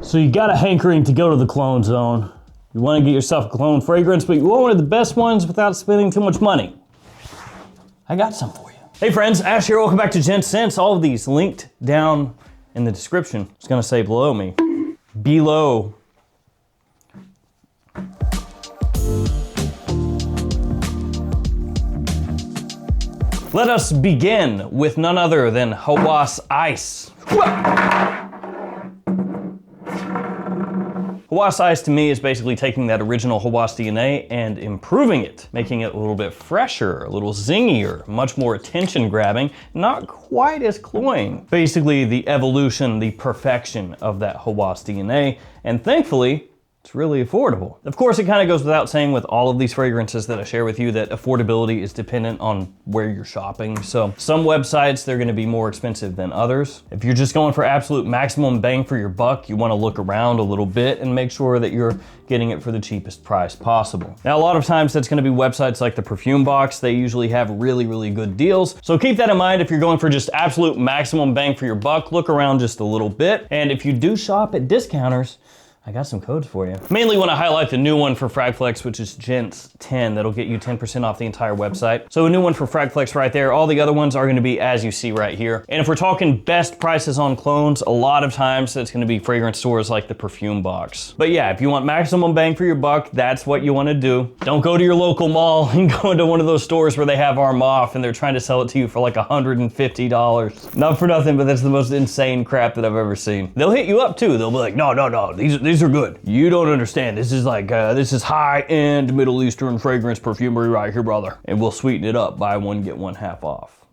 So you got a hankering to go to the cologne zone. You want to get yourself a cologne fragrance, but you want one of the best ones without spending too much money. I got some for you. Hey friends, Ash here, welcome back to Gents. All of these linked down in the description. It's gonna say below me. Below. Let us begin with none other than Hawas Ice. Hawas Ice to me is basically taking that original Hawas DNA and improving it, making it a little bit fresher, a little zingier, much more attention grabbing, not quite as cloying. Basically the evolution, the perfection of that Hawas DNA, and thankfully, it's really affordable. Of course, it kind of goes without saying with all of these fragrances that I share with you that affordability is dependent on where you're shopping. So some websites, they're gonna be more expensive than others. If you're just going for absolute maximum bang for your buck, you wanna look around a little bit and make sure that you're getting it for the cheapest price possible. Now, a lot of times that's gonna be websites like the Perfume Box. They usually have really, really good deals. So keep that in mind if you're going for just absolute maximum bang for your buck, look around just a little bit. And if you do shop at discounters, I got some codes for you. Mainly want to highlight the new one for Fragflex, which is Gents 10. That'll get you 10% off the entire website. So a new one for Fragflex right there. All the other ones are going to be as you see right here. And if we're talking best prices on clones, a lot of times it's going to be fragrance stores like the Perfume Box. But yeah, if you want maximum bang for your buck, that's what you want to do. Don't go to your local mall and go into one of those stores where they have Armaf and they're trying to sell it to you for like $150. Not for nothing, but that's the most insane crap that I've ever seen. They'll hit you up too. They'll be like, no, these are good. You don't understand. This is like, this is high-end Middle Eastern fragrance perfumery right here, brother. And we'll sweeten it up. Buy one, get one half off.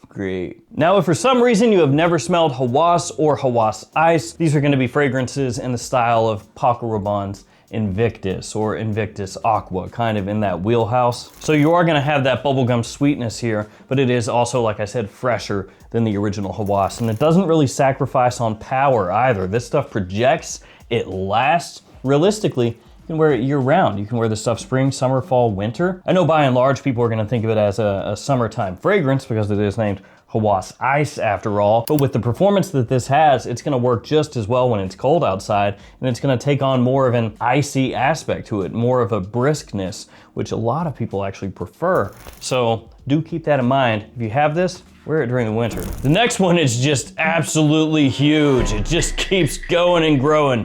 Great. Now, if for some reason you have never smelled Hawas or Hawas Ice, these are gonna be fragrances in the style of Paco Rabanne's Invictus or Invictus Aqua, kind of in that wheelhouse. So you are gonna have that bubblegum sweetness here, but it is also, like I said, fresher than the original Hawas. And it doesn't really sacrifice on power either. This stuff projects, it lasts. Realistically, you can wear it year round. You can wear this stuff spring, summer, fall, winter. I know by and large people are gonna think of it as a summertime fragrance because it is named Hawas Ice after all, but with the performance that this has, it's gonna work just as well when it's cold outside, and it's gonna take on more of an icy aspect to it, more of a briskness, which a lot of people actually prefer. So do keep that in mind. If you have this, wear it during the winter. The next one is just absolutely huge. It just keeps going and growing.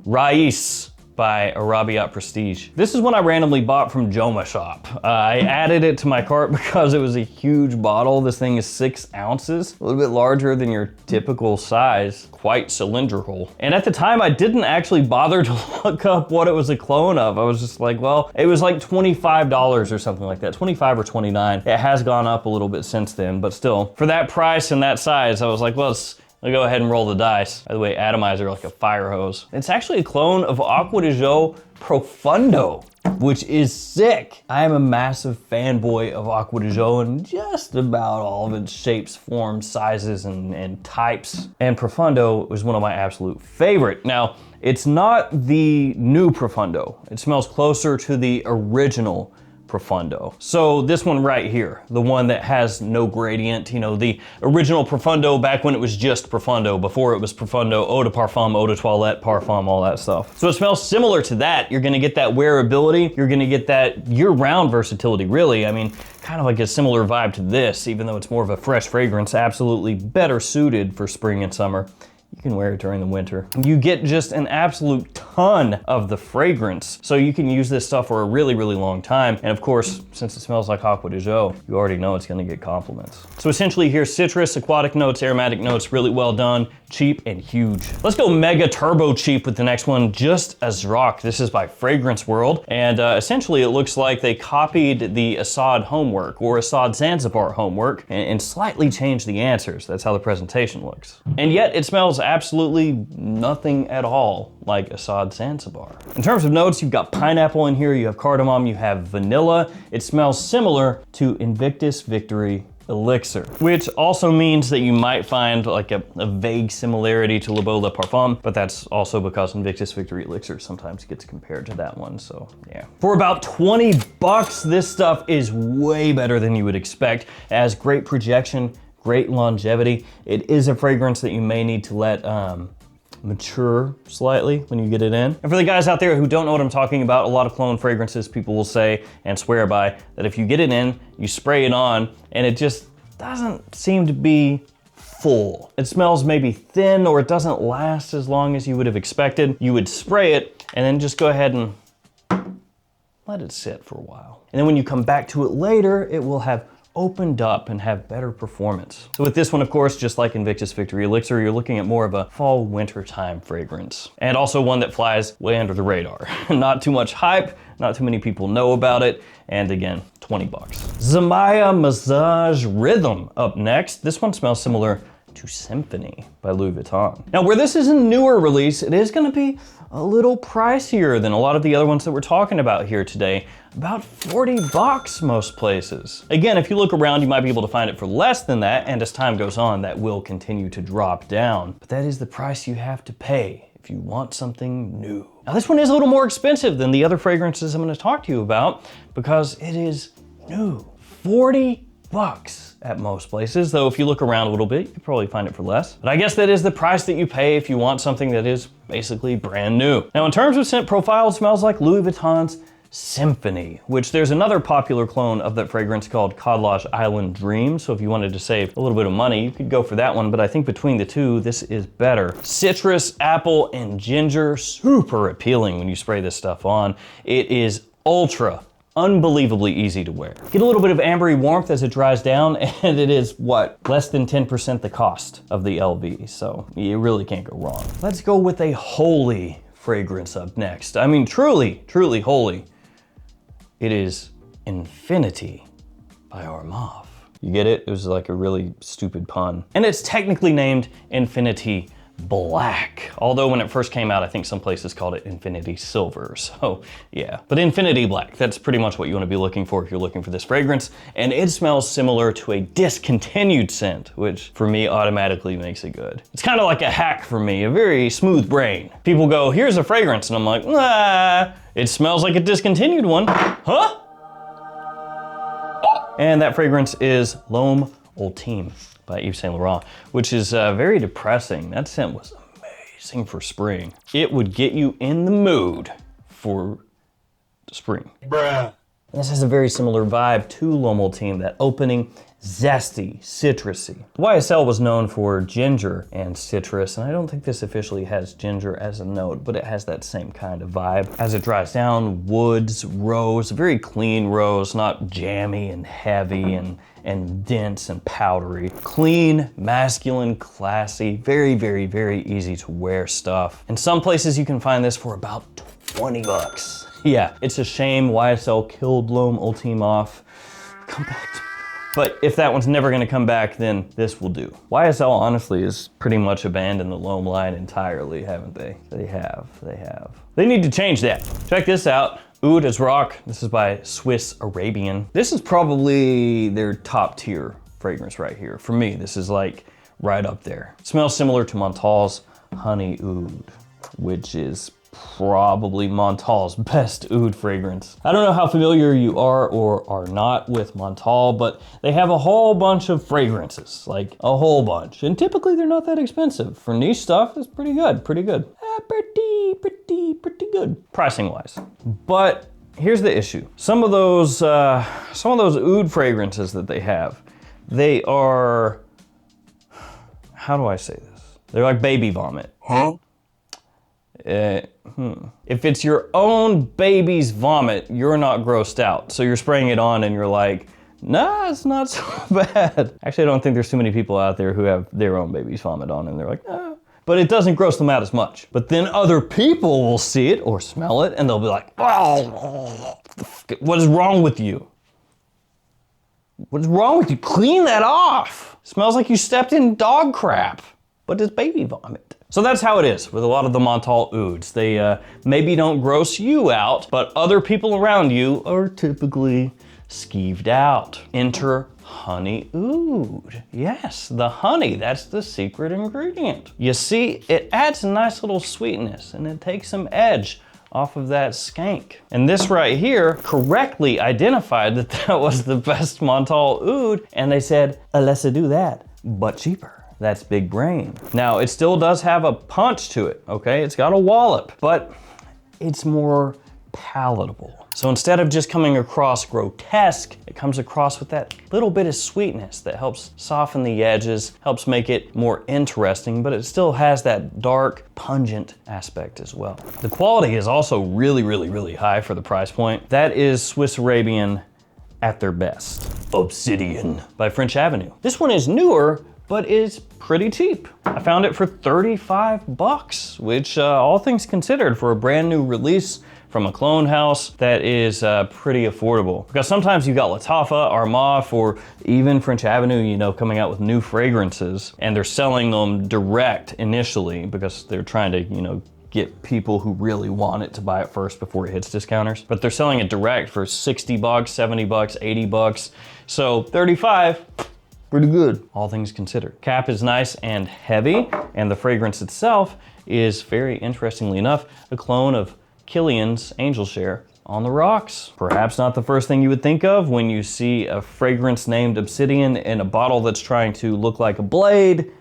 Raees by Arabiyat Prestige. This is one I randomly bought from JOMASHOP. I added it to my cart because it was a huge bottle. This thing is 6 ounces, a little bit larger than your typical size, quite cylindrical. And at the time, I didn't actually bother to look up what it was a clone of. I was just like, well, it was like $25 or something like that, 25 or 29. It has gone up a little bit since then, but still, for that price and that size, I was like, well, I'll go ahead and roll the dice. By the way, atomizer like a fire hose. It's actually a clone of Acqua di Gio Profundo, which is sick. I am a massive fanboy of Acqua di Gio and just about all of its shapes, forms, sizes, and types. And Profundo was one of my absolute favorite. Now, it's not the new Profundo. It smells closer to the original Profundo. So this one right here, the one that has no gradient, you know, the original Profundo back when it was just Profundo, before it was Profundo Eau de Parfum, Eau de Toilette, Parfum, all that stuff. So it smells similar to that. You're gonna get that wearability, you're gonna get that year-round versatility, really. I mean, kind of like a similar vibe to this, even though it's more of a fresh fragrance, absolutely better suited for spring and summer. You can wear it during the winter. You get just an absolute ton of the fragrance. So you can use this stuff for a really, really long time. And of course, since it smells like Acqua di Gio, you already know it's gonna get compliments. So essentially here's citrus, aquatic notes, aromatic notes, really well done, cheap and huge. Let's go mega turbo cheap with the next one, just Azraq. This is by Fragrance World. And essentially it looks like they copied the Assad homework or Assad Zanzibar homework and slightly changed the answers. That's how the presentation looks. And yet it smells absolutely nothing at all like Assad Zanzibar. In terms of notes, you've got pineapple in here, you have cardamom, you have vanilla. It smells similar to Invictus Victory Elixir, which also means that you might find like a vague similarity to Le Beau Le Parfum, but that's also because Invictus Victory Elixir sometimes gets compared to that one, so yeah. For about 20 bucks, this stuff is way better than you would expect. It has great projection, great longevity. It is a fragrance that you may need to let mature slightly when you get it in. And for the guys out there who don't know what I'm talking about, a lot of cologne fragrances, people will say and swear by that if you get it in, you spray it on, and it just doesn't seem to be full. It smells maybe thin, or it doesn't last as long as you would have expected. You would spray it and then just go ahead and let it sit for a while. And then when you come back to it later, it will have opened up and have better performance. So with this one, of course, just like Invictus Victory Elixir, you're looking at more of a fall winter time fragrance. And also one that flies way under the radar. Not too much hype, not too many people know about it. And again, 20 bucks. Zimaya Mazaaj Rhythm up next. This one smells similar to Symphony by Louis Vuitton. Now, where this is a newer release, it is gonna be a little pricier than a lot of the other ones that we're talking about here today. About 40 bucks most places. Again, if you look around, you might be able to find it for less than that, and as time goes on, that will continue to drop down. But that is the price you have to pay if you want something new. Now, this one is a little more expensive than the other fragrances I'm gonna talk to you about because it is new. 40 bucks at most places, though if you look around a little bit, you could probably find it for less. But I guess that is the price that you pay if you want something that is basically brand new. Now, in terms of scent profile, it smells like Louis Vuitton's Symphony, which there's another popular clone of that fragrance called Codlosh Island Dream. So if you wanted to save a little bit of money, you could go for that one. But I think between the two, this is better. Citrus, apple, and ginger, super appealing when you spray this stuff on. It is ultra unbelievably easy to wear. Get a little bit of ambery warmth as it dries down, and it is, what, less than 10% the cost of the LV, so you really can't go wrong. Let's go with a holy fragrance up next. I mean, truly, truly holy. It is Infinity by Armaf. You get it? It was like a really stupid pun. And it's technically named Infinity Black. Although when it first came out, I think some places called it Infinity Silver. So yeah, but Infinity Black, that's pretty much what you want to be looking for if you're looking for this fragrance. And it smells similar to a discontinued scent, which for me automatically makes it good. It's kind of like a hack for me, a very smooth brain. People go, here's a fragrance. And I'm like, nah, it smells like a discontinued one. Huh? And that fragrance is L'Homme Ultime by Yves Saint Laurent, which is very depressing. That scent was amazing for spring. It would get you in the mood for spring. Bruh. This has a very similar vibe to L'Homme Ultime, that opening, zesty, citrusy. YSL was known for ginger and citrus, and I don't think this officially has ginger as a note, but it has that same kind of vibe. As it dries down, woods, rose, very clean rose, not jammy and heavy and dense and powdery. Clean, masculine, classy, very, very, very easy to wear stuff. In some places you can find this for about 20 bucks. Yeah, it's a shame YSL killed L'Homme Ultime off. Come back to me. But if that one's never gonna come back, then this will do. YSL honestly is pretty much abandoned the L'Homme line entirely, haven't they? They have. They need to change that. Check this out. Oud Azraq. This is by Swiss Arabian. This is probably their top tier fragrance right here. For me, this is like right up there. It smells similar to Montal's Honey Oud, which is probably Montal's best oud fragrance. I don't know how familiar you are or are not with Montal, but they have a whole bunch of fragrances, like a whole bunch. And typically they're not that expensive. For niche stuff, it's pretty good. Pretty good, pricing wise. But here's the issue. Some of those oud fragrances that they have, they are, how do I say this? They're like baby vomit. Huh? If it's your own baby's vomit, you're not grossed out. So you're spraying it on and you're like, nah, it's not so bad. Actually, I don't think there's too many people out there who have their own baby's vomit on and they're like, nah. But it doesn't gross them out as much. But then other people will see it or smell it and they'll be like, oh, what is wrong with you? What is wrong with you? Clean that off. It smells like you stepped in dog crap, but it's baby vomit. So that's how it is with a lot of the Montal ouds. They maybe don't gross you out, but other people around you are typically skeeved out. Enter honey oud. Yes, the honey, that's the secret ingredient. You see, it adds a nice little sweetness and it takes some edge off of that skank. And this right here correctly identified that that was the best Montal oud, and they said, let's do that, but cheaper. that's big brain. Now, it still does have a punch to it, okay? It's got a wallop, but it's more palatable. So instead of just coming across grotesque, it comes across with that little bit of sweetness that helps soften the edges, helps make it more interesting, but it still has that dark, pungent aspect as well. The quality is also really, really, really high for the price point. That is Swiss Arabian at their best. Obsidian by French Avenue. This one is newer, but is pretty cheap. I found it for 35 bucks, which all things considered for a brand new release from a clone house, that is pretty affordable. Because sometimes you got Lattafa, Armaf, or even French Avenue, you know, coming out with new fragrances, and they're selling them direct initially because they're trying to, you know, get people who really want it to buy it first before it hits discounters. But they're selling it direct for 60 bucks, 70 bucks, 80 bucks. So 35, pretty good, all things considered. Cap is nice and heavy, and the fragrance itself is, very interestingly enough, a clone of Killian's Angel Share on the rocks. Perhaps not the first thing you would think of when you see a fragrance named Obsidian in a bottle that's trying to look like a blade,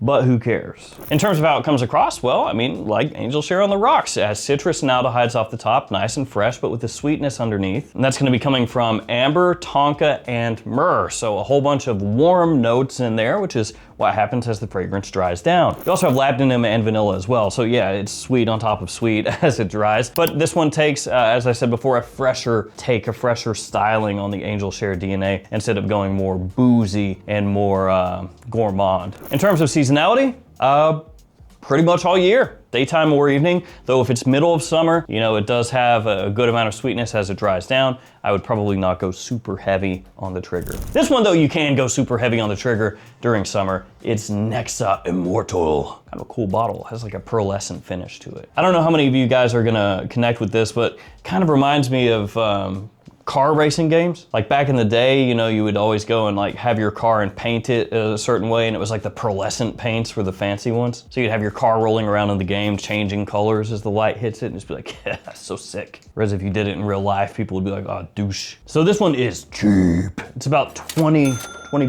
but who cares? In terms of how it comes across, well, I mean, like Angel Share on the rocks. It has citrus and aldehydes off the top, nice and fresh, but with the sweetness underneath. And that's gonna be coming from amber, tonka, and myrrh. So a whole bunch of warm notes in there, which is what happens as the fragrance dries down. You also have labdanum and vanilla as well. So yeah, it's sweet on top of sweet as it dries. But this one takes, as I said before, a fresher take, a fresher styling on the Angel Share DNA instead of going more boozy and more gourmand. In terms of seasonality, pretty much all year, daytime or evening. Though if it's middle of summer, you know, it does have a good amount of sweetness as it dries down. I would probably not go super heavy on the trigger. This one though, you can go super heavy on the trigger during summer. It's Nexa Immortal. Kind of a cool bottle, it has like a pearlescent finish to it. I don't know how many of you guys are gonna connect with this, but it kind of reminds me of car racing games. Like back in the day, you know, you would always go and like have your car and paint it a certain way, and it was like the pearlescent paints were the fancy ones. So you'd have your car rolling around in the game, changing colors as the light hits it, and just be like, yeah, that's so sick. Whereas if you did it in real life, people would be like, oh, douche. So this one is cheap. It's about 20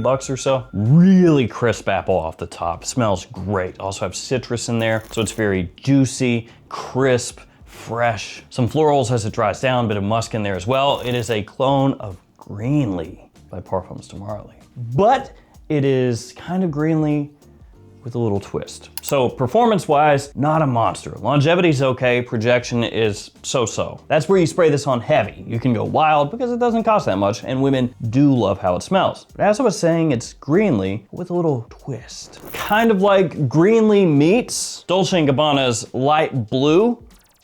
bucks or so. Really crisp apple off the top. Smells great. Also have citrus in there, so it's very juicy, crisp, fresh. Some florals as it dries down, a bit of musk in there as well. It is a clone of Greenly by Parfums de Marly. But it is kind of Greenly with a little twist. So performance-wise, not a monster. Longevity's okay, projection is so-so. That's where you spray this on heavy. You can go wild because it doesn't cost that much, and women do love how it smells. But as I was saying, it's Greenly with a little twist. Kind of like Greenly meets Dolce & Gabbana's Light Blue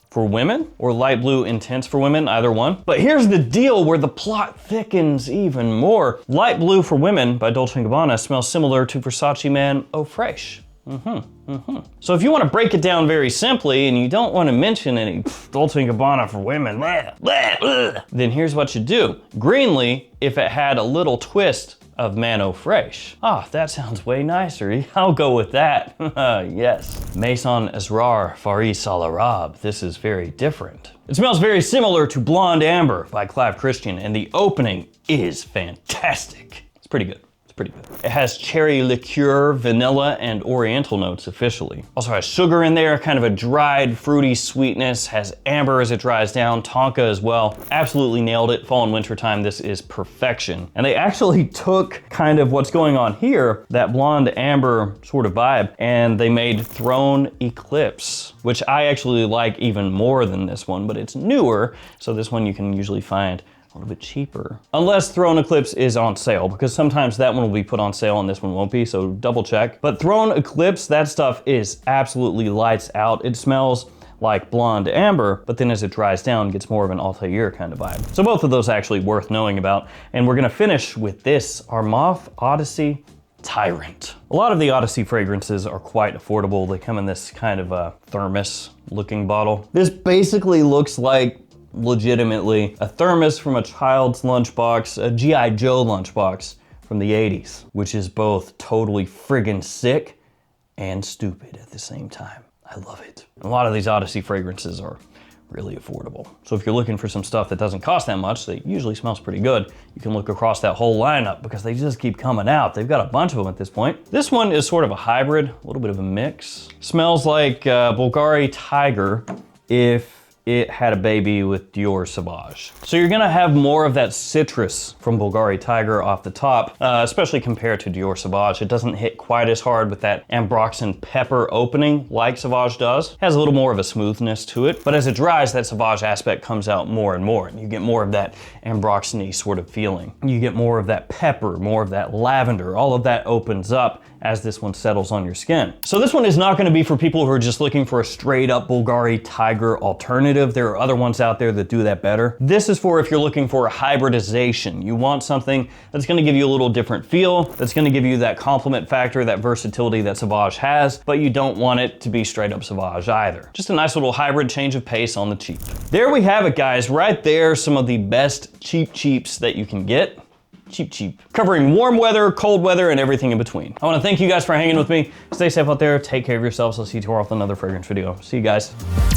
for women, or Light Blue Intense for women, either one. But here's the deal where the plot thickens even more. Light Blue for Women by Dolce & Gabbana smells similar to Versace Man Eau Fraiche. So if you want to break it down very simply and you don't want to mention any Dolce & Gabbana for women, then here's what you do. Greenly, if it had a little twist of Man Eau Fraiche. Ah, that sounds way nicer. I'll go with that. Yes. Maison Asrar Faris Al Arab. This is very different. It smells very similar to Blonde Amber by Clive Christian, and the opening is fantastic. It's pretty good. Pretty good. It has cherry liqueur, vanilla, and oriental notes officially. Also has sugar in there, kind of a dried, fruity sweetness, has amber as it dries down, tonka as well. Absolutely nailed it. Fall and winter time, this is perfection. And they actually took kind of what's going on here, that blonde amber sort of vibe, and they made Throne Eclipse, which I actually like even more than this one, but it's newer, so this one you can usually find a little bit cheaper. Unless Throne Eclipse is on sale, because sometimes that one will be put on sale and this one won't be, so double check. But Throne Eclipse, that stuff is absolutely lights out. It smells like Blonde Amber, but then as it dries down, gets more of an Altair kind of vibe. So both of those are actually worth knowing about. And we're gonna finish with this Armaf Odyssey Tyrant. A lot of the Odyssey fragrances are quite affordable. They come in this kind of a thermos looking bottle. This basically looks like legitimately a thermos from a child's lunchbox, a G.I. Joe lunchbox from the 80s, which is both totally friggin' sick and stupid at the same time. I love it. A lot of these Odyssey fragrances are really affordable. So if you're looking for some stuff that doesn't cost that much, that usually smells pretty good, you can look across that whole lineup because they just keep coming out. They've got a bunch of them at this point. This one is sort of a hybrid, a little bit of a mix. Smells like Bulgari Tiger if it had a baby with Dior Sauvage. So you're gonna have more of that citrus from Bulgari Tiger off the top, especially compared to Dior Sauvage. It doesn't hit quite as hard with that ambroxan pepper opening like Sauvage does. Has a little more of a smoothness to it, but as it dries, that Sauvage aspect comes out more and more, and you get more of that ambroxan-y sort of feeling. You get more of that pepper, more of that lavender. All of that opens up as this one settles on your skin. So this one is not gonna be for people who are just looking for a straight up Bulgari Tiger alternative. There are other ones out there that do that better. This is for if you're looking for a hybridization. You want something that's gonna give you a little different feel, that's gonna give you that complement factor, that versatility that Sauvage has, but you don't want it to be straight up Sauvage either. Just a nice little hybrid change of pace on the cheap. There we have it, guys. Right there, some of the best cheaps that you can get. Cheap. Covering warm weather, cold weather, and everything in between. I wanna thank you guys for hanging with me. Stay safe out there, take care of yourselves. I'll see you tomorrow with another fragrance video. See you guys.